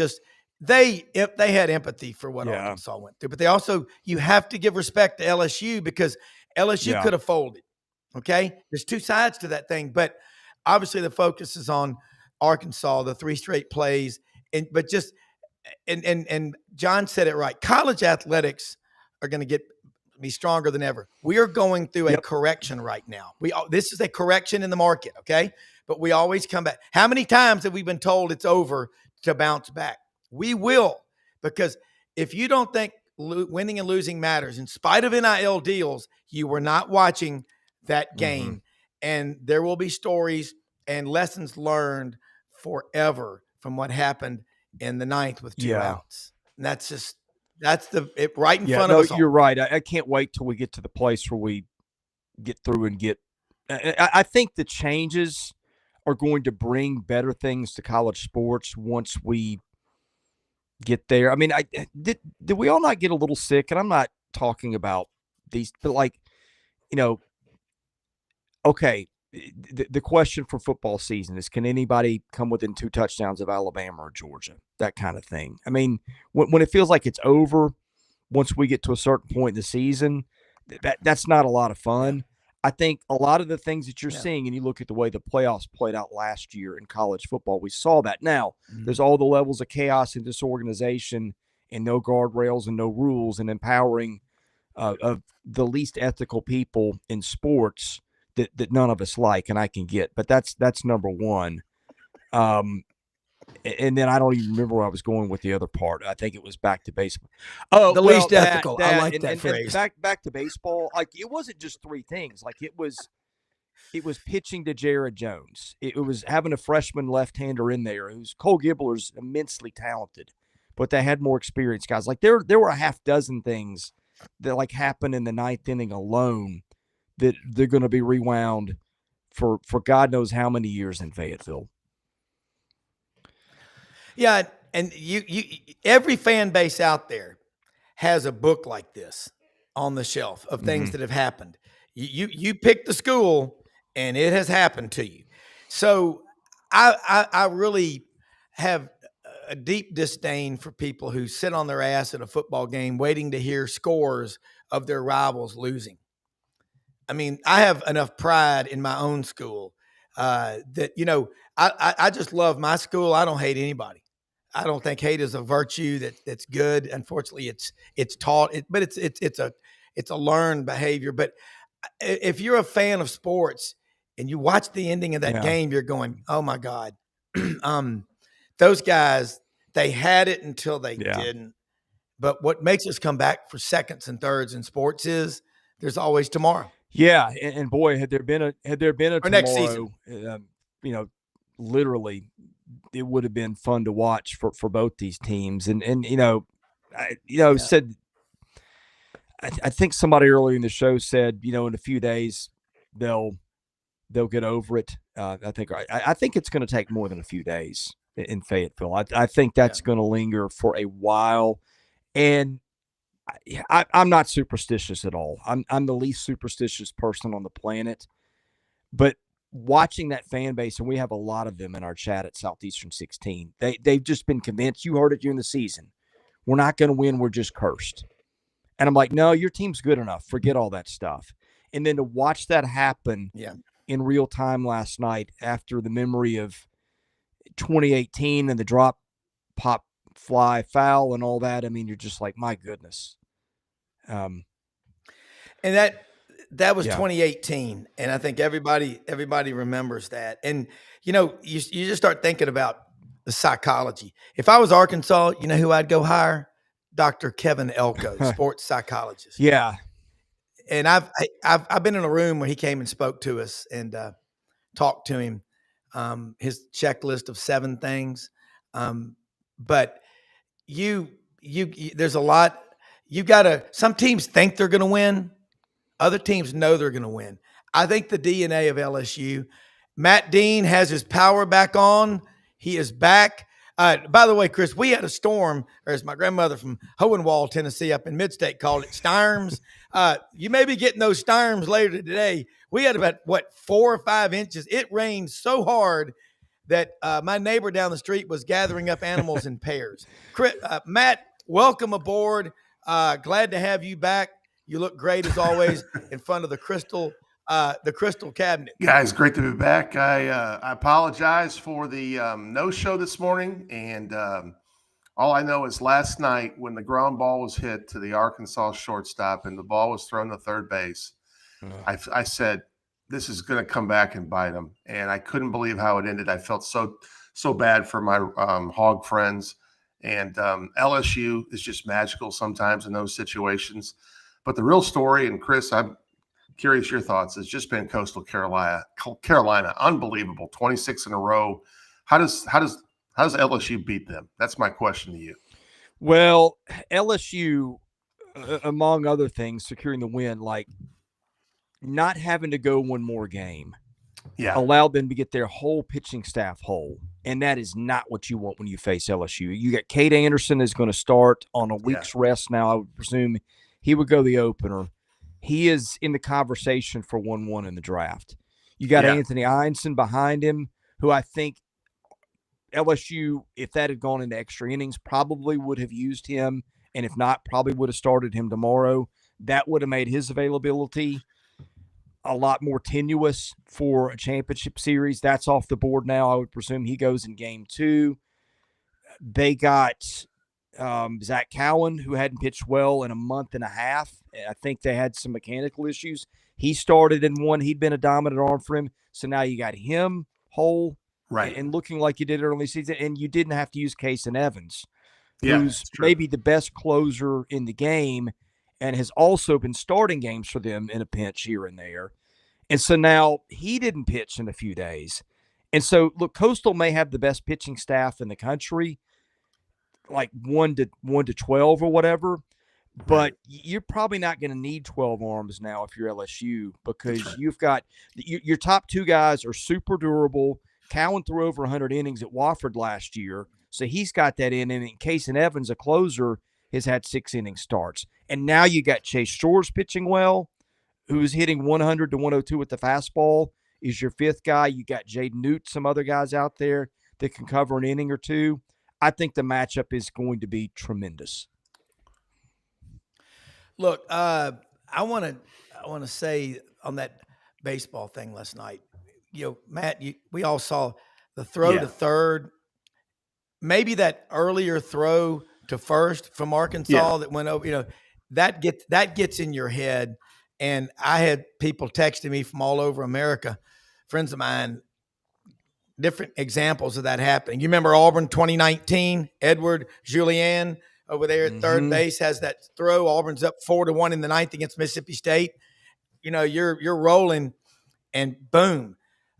they had empathy for what Arkansas went through, but they also, you have to give respect to LSU because LSU could have folded. Okay. There's two sides to that thing, but obviously the focus is on Arkansas, the 3 straight plays. And John said it right. College athletics are going to be stronger than ever. We are going through a correction right now. This is a correction in the market. Okay. But we always come back. How many times have we been told it's over to bounce back? We will, because if you don't think winning and losing matters, in spite of NIL deals, you were not watching that game. Mm-hmm. And there will be stories and lessons learned forever from what happened in the 9th with 2 outs. And that's right in front of us all. You're right. I can't wait till we get to the place where we get through and I think the changes are going to bring better things to college sports once we get there. I mean, did we all not get a little sick? And I'm not talking about these, but okay, the question for football season is, can anybody come within 2 touchdowns of Alabama or Georgia? That kind of thing. I mean, when it feels like it's over, once we get to a certain point in the season, that's not a lot of fun. I think a lot of the things that you're seeing, and you look at the way the playoffs played out last year in college football, we saw that. Now, there's all the levels of chaos and disorganization and no guardrails and no rules and empowering of the least ethical people in sports that none of us like, and I can get. But that's number one. And then I don't even remember where I was going with the other part. I think it was back to baseball. Oh, the least ethical. I like that phrase. Back to baseball. Like, it wasn't just 3 things. Like, it was pitching to Jared Jones. It was having a freshman left-hander in there who's Cole Gibbler's immensely talented, but they had more experienced guys. Like, there were a half dozen things that happened in the 9th inning alone that they're going to be rewound for God knows how many years in Fayetteville. Yeah, and you every fan base out there has a book like this on the shelf of things that have happened. You pick the school, and it has happened to you. So I really have a deep disdain for people who sit on their ass at a football game waiting to hear scores of their rivals losing. I mean, I have enough pride in my own school that I just love my school. I don't hate anybody. I don't think hate is a virtue that's good. Unfortunately, it's taught, but it's a learned behavior. But if you're a fan of sports and you watch the ending of that game, you're going, "Oh my God." Those guys, they had it until they didn't. But what makes us come back for seconds and thirds in sports is there's always tomorrow. Yeah, and boy, had there been a tomorrow, next season, literally, it would have been fun to watch for both these teams. And said, I think somebody earlier in the show said, in a few days they'll get over it. I think it's going to take more than a few days in Fayetteville. I think that's going to linger for a while. And I'm not superstitious at all. I'm the least superstitious person on the planet. But watching that fan base, and we have a lot of them in our chat at Southeastern 16, they've just been convinced. You heard it during the season. We're not going to win. We're just cursed. And I'm like, no, your team's good enough. Forget all that stuff. And then to watch that happen in real time last night after the memory of 2018 and the drop, pop, fly, foul, and all that. I mean, you're just like, my goodness. And that was 2018, and I think everybody remembers that. And you just start thinking about the psychology. If I was Arkansas, you know who I'd go hire? Dr. Kevin Elko, sports psychologist. Yeah. And I've been in a room where he came and spoke to us and talked to him, his checklist of 7 things. But there's a lot. Some teams think they're going to win. Other teams know they're going to win. I think the DNA of LSU, Matt Dean has his power back on. He is back. By the way, Chris, we had a storm, or as my grandmother from Hohenwald, Tennessee, up in Midstate called it, storms. You may be getting those storms later today. We had about, 4 or 5 inches. It rained so hard that my neighbor down the street was gathering up animals in pairs. Chris, Matt, welcome aboard. Glad to have you back. You look great as always in front of the crystal cabinet. Guys, great to be back. I apologize for the no-show this morning, and all I know is last night when the ground ball was hit to the Arkansas shortstop and the ball was thrown to third base, I said, this is going to come back and bite them, and I couldn't believe how it ended. I felt so bad for my Hog friends, and LSU is just magical sometimes in those situations. But the real story, and Chris, I'm curious your thoughts, has just been Coastal Carolina. Unbelievable, 26 in a row. How does LSU beat them? That's my question to you. Well, LSU, among other things, securing the win, like not having to go one more game, allowed them to get their whole pitching staff whole. And that is not what you want when you face LSU. You got Cade Anderson is going to start on a week's rest now. I would presume he would go the opener. He is in the conversation for 1-1 in the draft. You got Anthony Einson behind him, who I think LSU, if that had gone into extra innings, probably would have used him. And if not, probably would have started him tomorrow. That would have made his availability a lot more tenuous for a championship series. That's off the board now. I would presume he goes in game 2. They got Zach Cowan, who hadn't pitched well in a month and a half. I think they had some mechanical issues. He started in one. He'd been a dominant arm for him. So now you got him whole and looking like you did early season. And you didn't have to use Kason Evans, who's maybe the best closer in the game and has also been starting games for them in a pinch here and there. And so now he didn't pitch in a few days. And so, look, Coastal may have the best pitching staff in the country, like 1 to 12 or whatever, but you're probably not going to need 12 arms now if you're LSU because you've got your top 2 guys are super durable. Cowan threw over 100 innings at Wofford last year, so he's got that in him. In Kason Evans, a closer, has had 6 inning starts. And now you got Chase Shores pitching well, who's hitting 100 to 102 with the fastball, is your 5th guy. You got Jaden Newt, some other guys out there that can cover an inning or 2. I think the matchup is going to be tremendous. Look, I want to say on that baseball thing last night, Matt, we all saw the throw to third. maybe that earlier throw to first from Arkansas that went over, that gets in your head. And I had people texting me from all over America, friends of mine, different examples of that happening. You remember Auburn 2019, Edward Julian over there at third base has that throw. Auburn's up 4-1 in the ninth against Mississippi State. You're rolling and boom.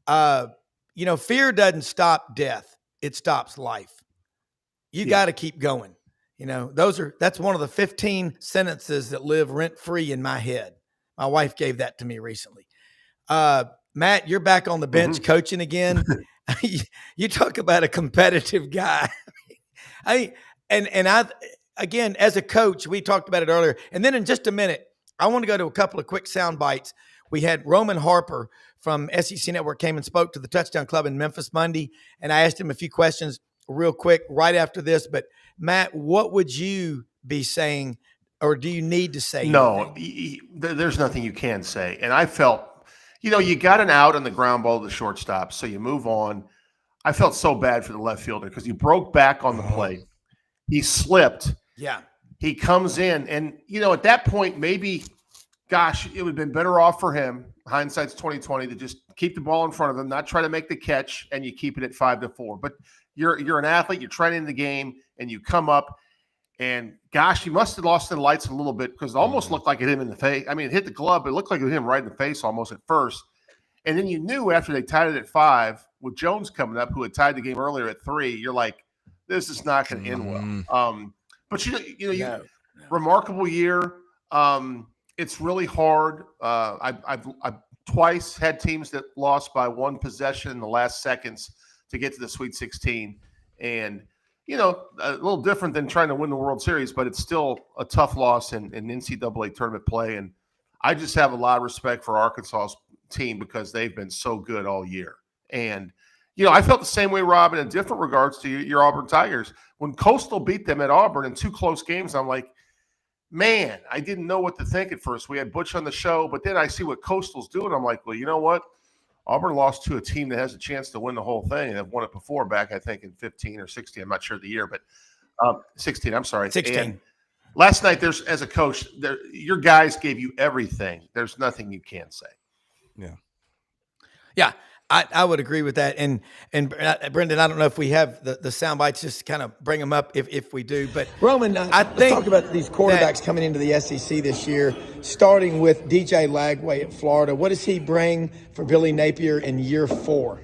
Fear doesn't stop death. It stops life. You got to keep going. That's one of the 15 sentences that live rent free in my head. My wife gave that to me recently. Matt, you're back on the bench coaching again. You talk about a competitive guy. Again, as a coach, we talked about it earlier. And then in just a minute, I want to go to a couple of quick sound bites. We had Roman Harper from SEC Network came and spoke to the Touchdown Club in Memphis Monday, and I asked him a few questions real quick right after this. But Matt, what would you be saying, or do you need to say? No, there's nothing you can say. And I felt, you got an out on the ground ball to the shortstop, so you move on. I felt so bad for the left fielder because he broke back on the play. He slipped. Yeah. He comes in, and, at that point, maybe, gosh, it would have been better off for him, hindsight's 2020, to just keep the ball in front of him, not try to make the catch, and you keep it at 5-4. But you're an athlete, you're trying in the game, and you come up, and gosh, he must have lost the lights a little bit because it almost looked like it hit him in the face. I mean, it hit the glove, but it looked like it hit him right in the face almost at first. And then you knew after they tied it at 5 with Jones coming up, who had tied the game earlier at 3, you're like, this is not going to end well. But remarkable year. It's really hard. I've twice had teams that lost by one possession in the last seconds to get to the Sweet 16, and a little different than trying to win the World Series, but it's still a tough loss in NCAA tournament play. And I just have a lot of respect for Arkansas's team because they've been so good all year. And I felt the same way, Rob, in different regards to your Auburn Tigers. When Coastal beat them at Auburn in 2 close games, I'm like, man, I didn't know what to think at first. We had Butch on the show, but then I see what Coastal's doing. I'm like, well, you know what? Auburn lost to a team that has a chance to win the whole thing, and have won it before back, I think, in 15 or 16. I'm not sure the year, but 16. I'm sorry. 16. And last night, as a coach, your guys gave you everything. There's nothing you can say. Yeah. I would agree with that. And Brendan, I don't know if we have the sound bites, just kind of bring them up if we do. But Roman, I think let's talk about these quarterbacks coming into the SEC this year, starting with DJ Lagway at Florida. What does he bring for Billy Napier in year 4?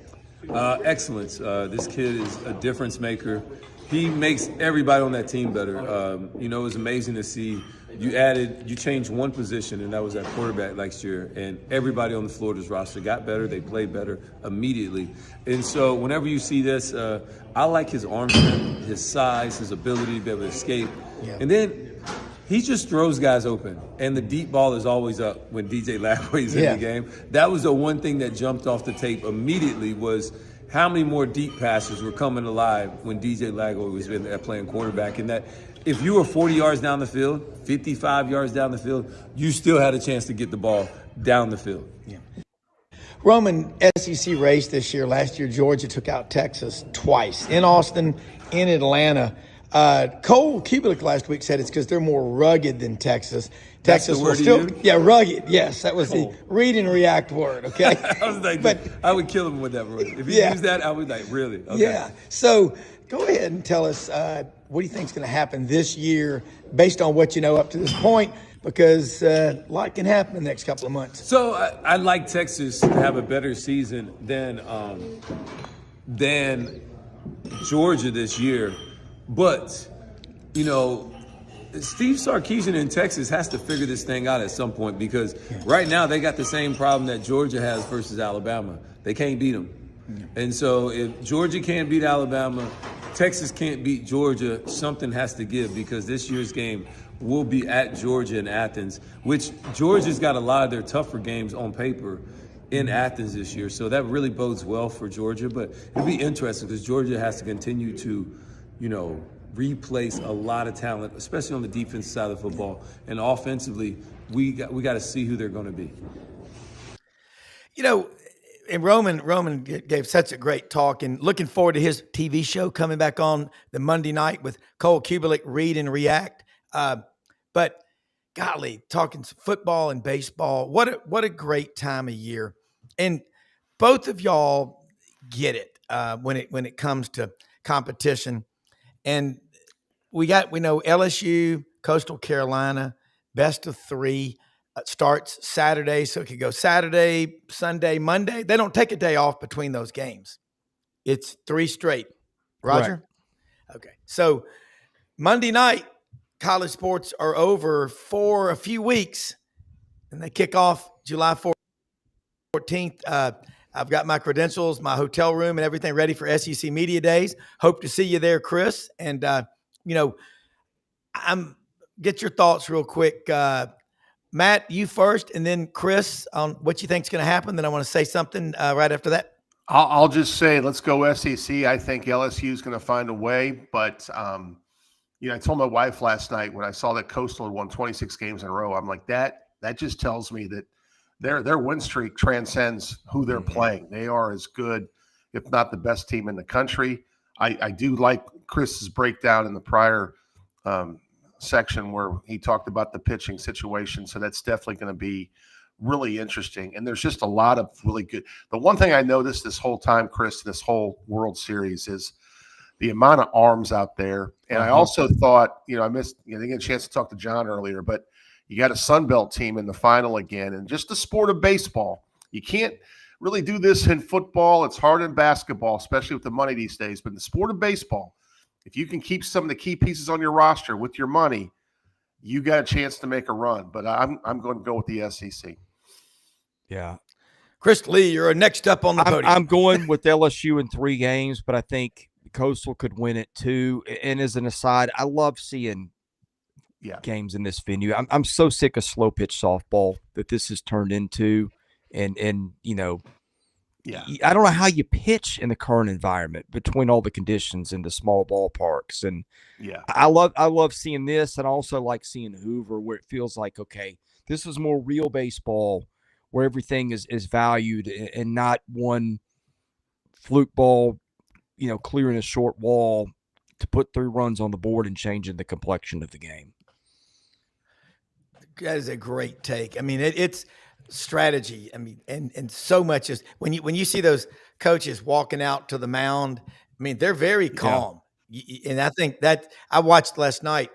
Excellence. This kid is a difference maker. He makes everybody on that team better. It was amazing to see. You changed one position, and that was at quarterback last year, and everybody on the Florida's roster got better. They played better immediately. And so whenever you see this, I like his arm strength, his size, his ability to be able to escape. Yeah. And then he just throws guys open, and the deep ball is always up when DJ Lagway's in the game. That was the one thing that jumped off the tape immediately was how many more deep passes were coming alive when DJ Lagway was in there playing quarterback, and that if you were 40 yards down the field, 55 yards down the field, you still had a chance to get the ball down the field. Yeah. Roman, SEC race this year. Last year, Georgia took out Texas twice, in Austin, in Atlanta. Cole Kubelik last week said it's because they're more rugged than Texas. Texas will still, rugged. Yes, that was the read and react word. Okay, I was like, but I would kill him with that word. If he used that, I would like, really? Okay. Yeah. So go ahead and tell us what do you think is going to happen this year, based on what you know up to this point, because a lot can happen in the next couple of months. So I'd like Texas to have a better season than Georgia this year, but Steve Sarkisian in Texas has to figure this thing out at some point because right now they got the same problem that Georgia has versus Alabama. They can't beat them. And so if Georgia can't beat Alabama, Texas can't beat Georgia, something has to give because this year's game will be at Georgia and Athens, which Georgia's got a lot of their tougher games on paper in Athens this year. So that really bodes well for Georgia. But it'll be interesting because Georgia has to continue to, replace a lot of talent, especially on the defensive side of the football. And offensively, we got to see who they're going to be. And Roman gave such a great talk, and looking forward to his TV show coming back on the Monday night with Cole Kubelik, Read and React. But golly, talking football and baseball, what a great time of year. And both of y'all get it when it comes to competition. And we know LSU, Coastal Carolina, best of 3. Starts Saturday, so it could go Saturday, Sunday, Monday. They don't take a day off between those games. It's 3 straight. Roger? Correct. Okay. So Monday night, college sports are over for a few weeks, and they kick off July 14th. I've got my credentials, my hotel room, and everything ready for SEC Media Days. Hope to see you there, Chris. And, get your thoughts real quick. Matt, you first, and then Chris on what you think is going to happen. Then I want to say something right after that. I'll just say, let's go SEC. I think LSU is going to find a way. But, I told my wife last night when I saw that Coastal had won 26 games in a row, I'm like, that just tells me that their win streak transcends who they're playing. They are as good, if not the best team in the country. I do like Chris's breakdown in the prior section where he talked about the pitching situation. So that's definitely going to be really interesting. And there's just a lot of really good. The one thing I noticed this whole time, Chris, this whole World Series is the amount of arms out there. And I also thought, I missed, I didn't get a chance to talk to John earlier, but you got a Sunbelt team in the final again. And just the sport of baseball, you can't really do this in football. It's hard in basketball, especially with the money these days. But in the sport of baseball, if you can keep some of the key pieces on your roster with your money, you got a chance to make a run. But I'm going to go with the SEC. Yeah. Chris Lee, you're next up on the podium. I'm going with LSU in 3 games, but I think Coastal could win it too. And as an aside, I love seeing games in this venue. I'm so sick of slow pitch softball that this has turned into. And I don't know how you pitch in the current environment between all the conditions in the small ballparks. And I love seeing this, and I also like seeing Hoover, where it feels like, okay, this is more real baseball, where everything is valued and not one fluke ball, clearing a short wall to put 3 runs on the board and changing the complexion of the game. That is a great take. I mean, it's strategy. I mean, and so much is when you see those coaches walking out to the mound, I mean, they're very calm. Yeah. And I think that I watched last night.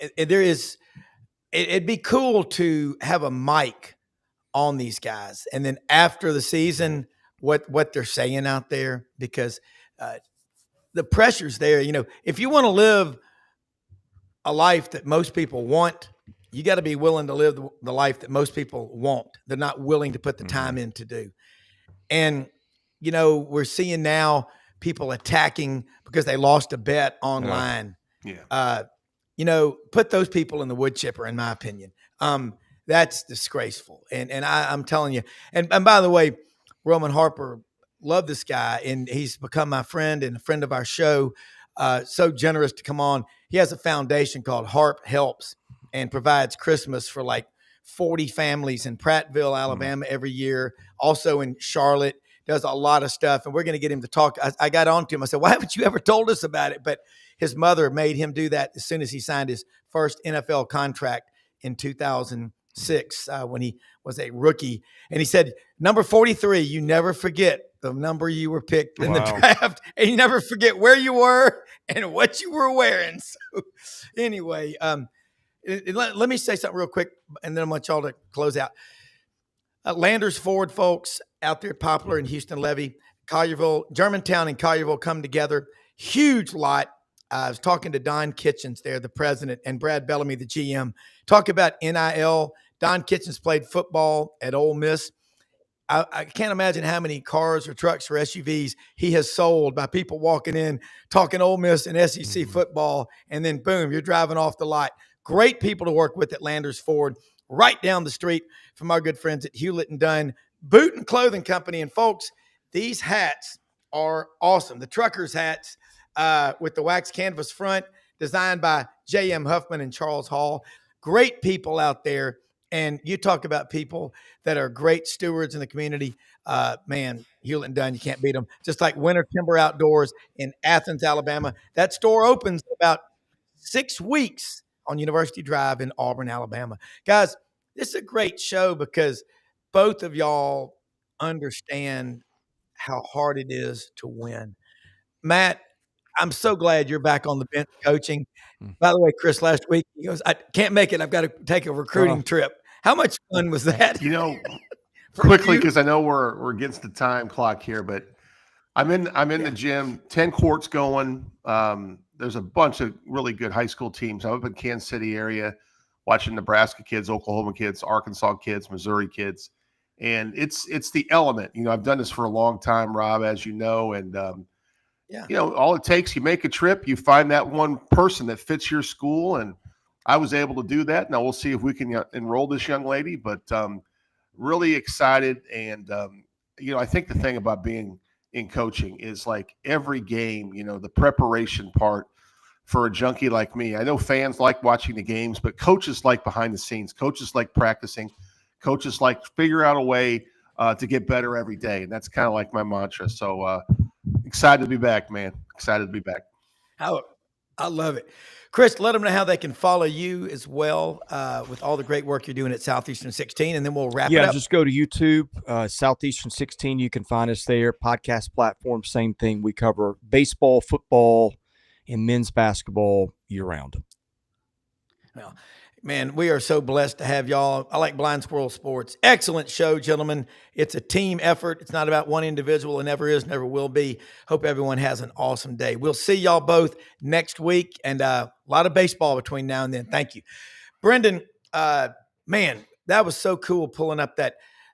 It'd be cool to have a mic on these guys. And then after the season, what they're saying out there, because the pressure's there. If you want to live a life that most people want, you got to be willing to live the life that most people won't. They're not willing to put the time in to do. And, we're seeing now people attacking because they lost a bet online. Yeah. Put those people in the wood chipper, in my opinion. That's disgraceful. And I'm telling you, and by the way, Roman Harper, love this guy, and he's become my friend and a friend of our show. So generous to come on. He has a foundation called Harp Helps and provides Christmas for like 40 families in Prattville, Alabama every year. Also in Charlotte, does a lot of stuff. And we're going to get him to talk. I got on to him. I said, why haven't you ever told us about it? But his mother made him do that as soon as he signed his first NFL contract in 2006 when he was a rookie. And he said, number 43, you never forget the number you were picked in the draft, and you never forget where you were and what you were wearing. So anyway, let me say something real quick, and then I want y'all to close out. Landers Ford folks out there, Poplar and Houston Levy, Collierville, Germantown and Collierville come together. Huge lot. I was talking to Don Kitchens there, the president, and Brad Bellamy, the GM. Talk about NIL. Don Kitchens played football at Ole Miss. I can't imagine how many cars or trucks or SUVs he has sold by people walking in, talking Ole Miss and SEC football, and then boom, you're driving off the lot. Great people to work with at Landers Ford, right down the street from our good friends at Hewlett and Dunn Boot and Clothing Company. And folks, these hats are awesome. The truckers hats with the wax canvas front, designed by J.M. Huffman and Charles Hall. Great people out there And you talk about people that are great stewards in the community. Man, Hewlett and Dunn, you can't beat them. Just like Winter Timber Outdoors in Athens, Alabama. That store opens in about 6 weeks on University Drive in Auburn, Alabama. Guys, this is a great show because both of y'all understand how hard it is to win. Matt, I'm so glad you're back on the bench coaching. By the way, Chris, last week, he goes, I can't make it. I've got to take a recruiting trip. How much fun was that? Quickly, because I know we're against the time clock here, but I'm in the gym, 10 courts going. There's a bunch of really good high school teams. I'm up in Kansas City area watching Nebraska kids, Oklahoma kids, Arkansas kids, Missouri kids. And it's the element. I've done this for a long time, Rob, as you know, and all it takes, you make a trip, you find that one person that fits your school, and I was able to do that. Now we'll see if we can enroll this young lady, but really excited. And I think the thing about being in coaching is like every game, the preparation part for a junkie like me. I know fans like watching the games, but coaches like behind the scenes. Coaches like practicing. Coaches like figure out a way to get better every day, and that's kind of like my mantra. So excited to be back, man. Excited to be back. I love it. Chris, let them know how they can follow you as well with all the great work you're doing at Southeastern 16, and then we'll wrap it up. Yeah, just go to YouTube, Southeastern 16. You can find us there. Podcast platform, same thing. We cover baseball, football, and men's basketball year-round. Well, man, we are so blessed to have y'all. I like Blind Squirrel Sports. Excellent show, gentlemen. It's a team effort. It's not about one individual. It never is, never will be. Hope everyone has an awesome day. We'll see y'all both next week, and a lot of baseball between now and then. Thank you. Brendan, man, that was so cool pulling up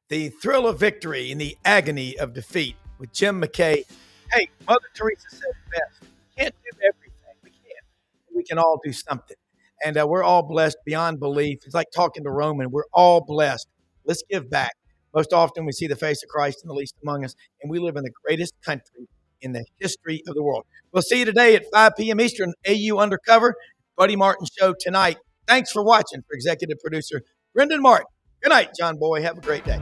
the thrill of victory and the agony of defeat with Jim McKay. Hey, Mother Teresa said it best. We can't do everything. We can't. We can all do something. And we're all blessed beyond belief. It's like talking to Roman. We're all blessed. Let's give back. Most often we see the face of Christ in the least among us, and we live in the greatest country in the history of the world. We'll see you today at 5 p.m. Eastern, AU Undercover, Buddy Martin Show tonight. Thanks for watching. For executive producer Brendan Martin. Good night, John Boy. Have a great day.